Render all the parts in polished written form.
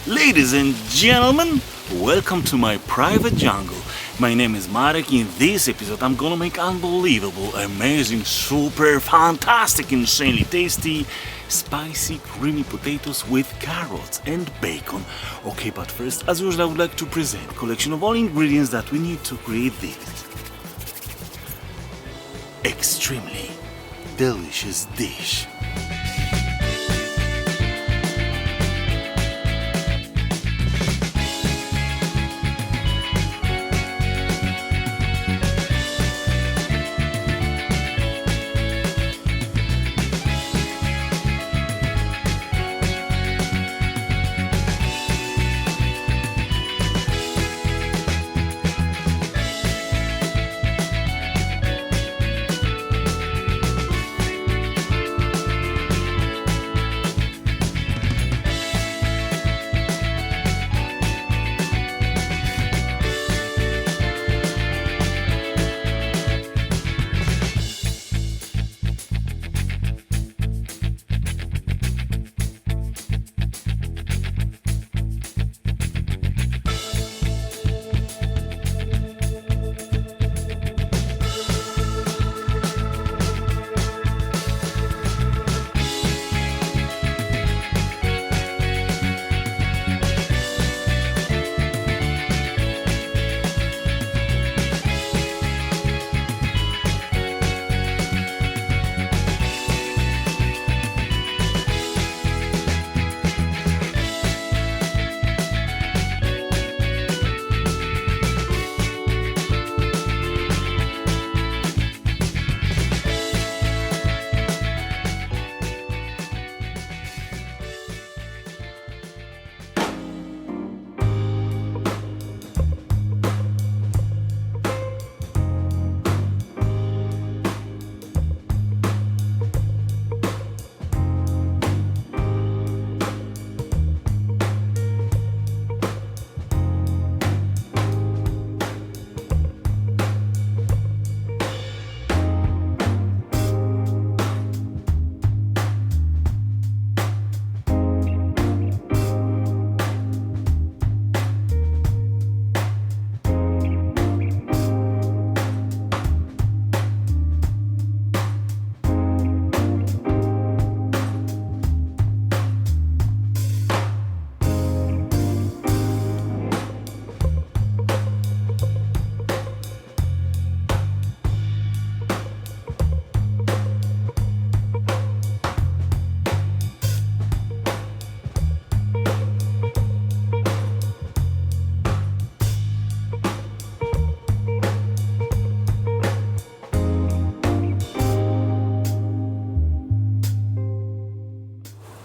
Ladies and gentlemen, welcome to my private jungle. My name is Marek. In this episode I'm gonna make unbelievable, amazing, super fantastic, insanely tasty, spicy, creamy potatoes with carrots and bacon. Okay, but first, as usual, I would like to present a collection of all ingredients that we need to create this extremely delicious dish.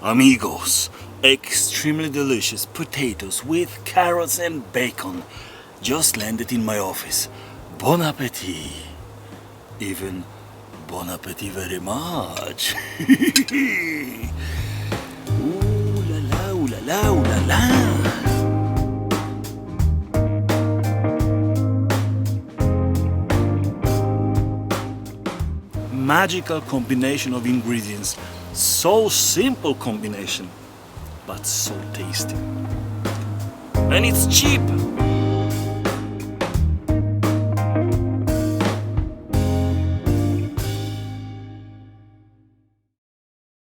Amigos, extremely delicious potatoes with carrots and bacon just landed in my office. Bon appetit! Even bon appetit very much! Ooh la la, ooh la la, ooh la la! Magical combination of ingredients. So simple combination, but so tasty. And it's cheap.